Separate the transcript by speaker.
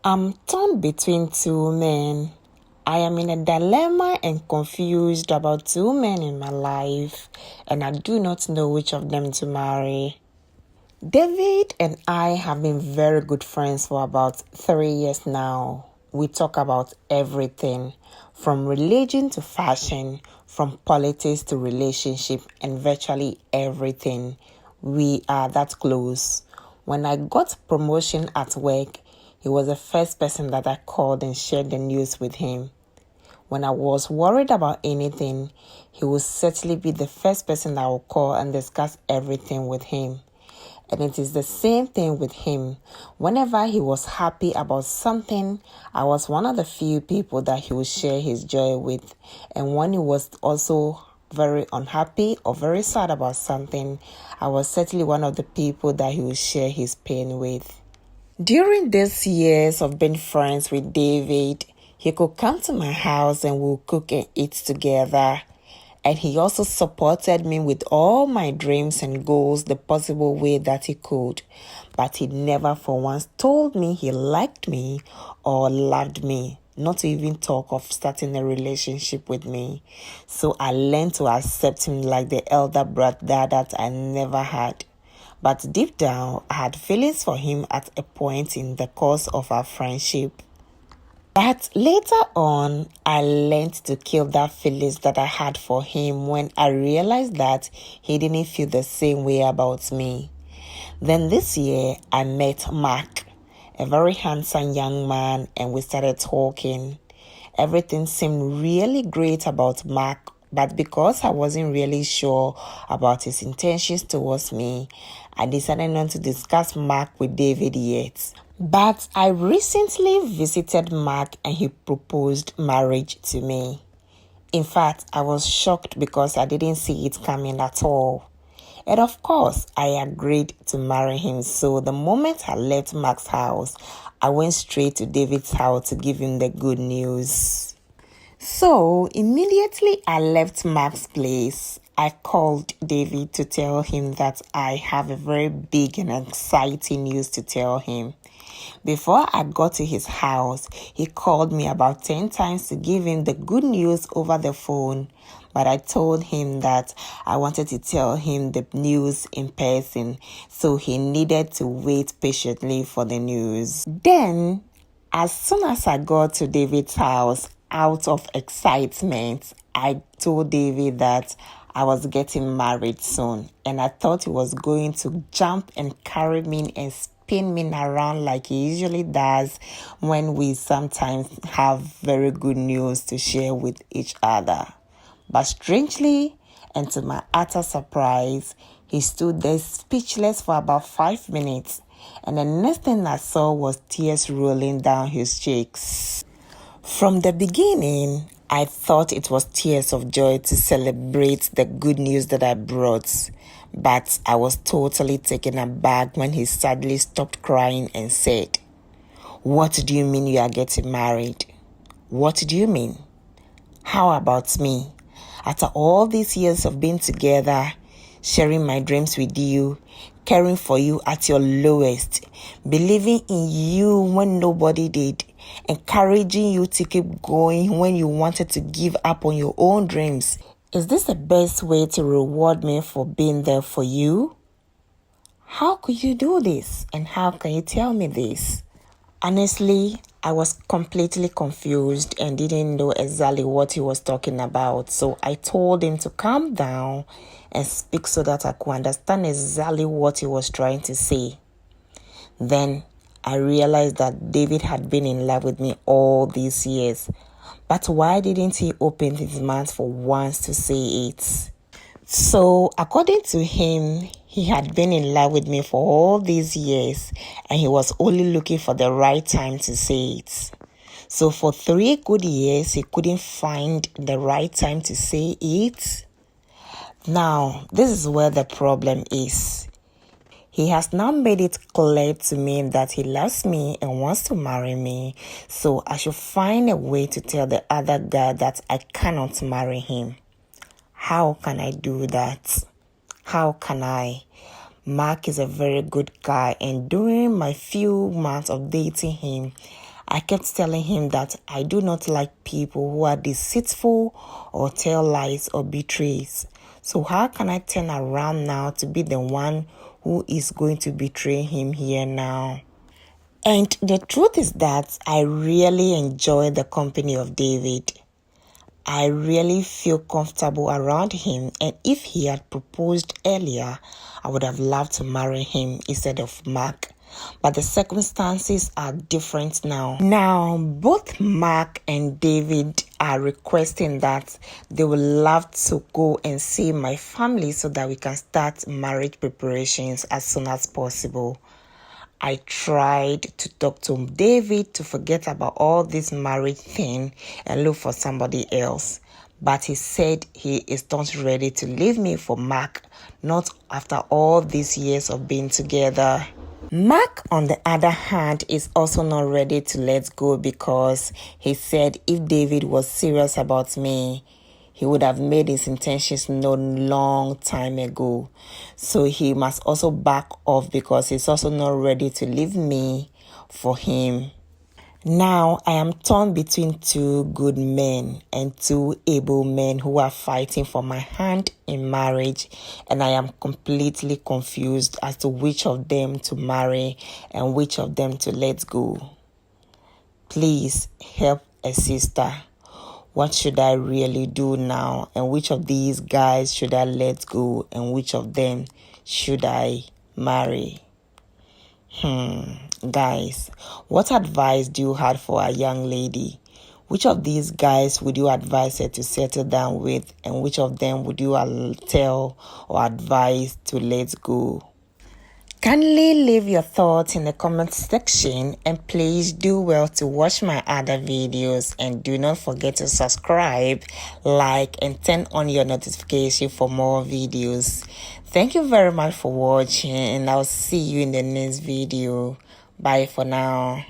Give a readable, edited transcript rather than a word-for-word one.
Speaker 1: I'm torn between two men. I am in a dilemma and confused about two men in my life, and I do not know which of them to marry. David and I have been very good friends for about 3 years now. We talk about everything from religion to fashion, from politics to relationship, and virtually everything. We are that close. When I got promotion at work, he was the first person that I called and shared the news with him. When I was worried about anything, he would certainly be the first person I would call and discuss everything with him. And it is the same thing with him. Whenever he was happy about something, I was one of the few people that he would share his joy with. And when he was also very unhappy or very sad about something, I was certainly one of the people that he would share his pain with. During these years of being friends with David, he could come to my house and we'll cook and eat together. And he also supported me with all my dreams and goals the possible way that he could. But he never for once told me he liked me or loved me, not to even talk of starting a relationship with me. So I learned to accept him like the elder brother that I never had. But deep down, I had feelings for him at a point in the course of our friendship. But later on, I learned to kill that feelings that I had for him when I realized that he didn't feel the same way about me. Then this year, I met Mark, a very handsome young man, and we started talking. Everything seemed really great about Mark, but because I wasn't really sure about his intentions towards me, I decided not to discuss Mark with David yet. But I recently visited Mark and he proposed marriage to me. In fact, I was shocked because I didn't see it coming at all. And of course, I agreed to marry him. So the moment I left Mark's house, I went straight to David's house to give him the good news. So immediately I left Mark's place. I called David to tell him that I have a very big and exciting news to tell him. Before I got to his house, he called me about 10 times to give him the good news over the phone. But I told him that I wanted to tell him the news in person, so he needed to wait patiently for the news. Then, as soon as I got to David's house, out of excitement, I told David that I was getting married soon, and I thought he was going to jump and carry me and spin me around like he usually does when we sometimes have very good news to share with each other. But strangely, and to my utter surprise, he stood there speechless for about 5 minutes, and the next thing I saw was tears rolling down his cheeks. From the beginning, I thought it was tears of joy to celebrate the good news that I brought, but I was totally taken aback when he suddenly stopped crying and said, "What do you mean you are getting married? What do you mean? How about me? After all these years of being together, sharing my dreams with you, caring for you at your lowest, believing in you when nobody did, encouraging you to keep going when you wanted to give up on your own dreams. Is this the best way to reward me for being there for you? How could you do this? And how can you tell me this?" Honestly, I was completely confused and didn't know exactly what he was talking about. So I told him to calm down and speak so that I could understand exactly what he was trying to say. Then I realized that David had been in love with me all these years. But why didn't he open his mouth for once to say it? So, according to him, he had been in love with me for all these years and he was only looking for the right time to say it. So, for 3 good years, he couldn't find the right time to say it. Now, this is where the problem is. He has now made it clear to me that he loves me and wants to marry me. So, I should find a way to tell the other guy that I cannot marry him. How can I do that? How can I? Mark is a very good guy, and during my few months of dating him, I kept telling him that I do not like people who are deceitful or tell lies or betrays. So how can I turn around now to be the one who is going to betray him here now? And the truth is that I really enjoy the company of David. I really feel comfortable around him, and if he had proposed earlier, I would have loved to marry him instead of Mark. But the circumstances are different now. Now, both Mark and David are requesting that they would love to go and see my family so that we can start marriage preparations as soon as possible. I tried to talk to David to forget about all this marriage thing and look for somebody else. But he said he is not ready to leave me for Mark, not after all these years of being together. Mark, on the other hand, is also not ready to let go because he said if David was serious about me, he would have made his intentions known long time ago. So he must also back off because he's also not ready to leave me for him. Now I am torn between two good men and two able men who are fighting for my hand in marriage, and I am completely confused as to which of them to marry and which of them to let go. Please help a sister. What should I really do now? And which of these guys should I let go? And which of them should I marry? Guys, what advice do you have for a young lady? Which of these guys would you advise her to settle down with? And which of them would you tell or advise to let go? Kindly leave your thoughts in the comment section, and please do well to watch my other videos, and do not forget to subscribe, like, and turn on your notification for more videos. Thank you very much for watching, and I'll see you in the next video. Bye for now.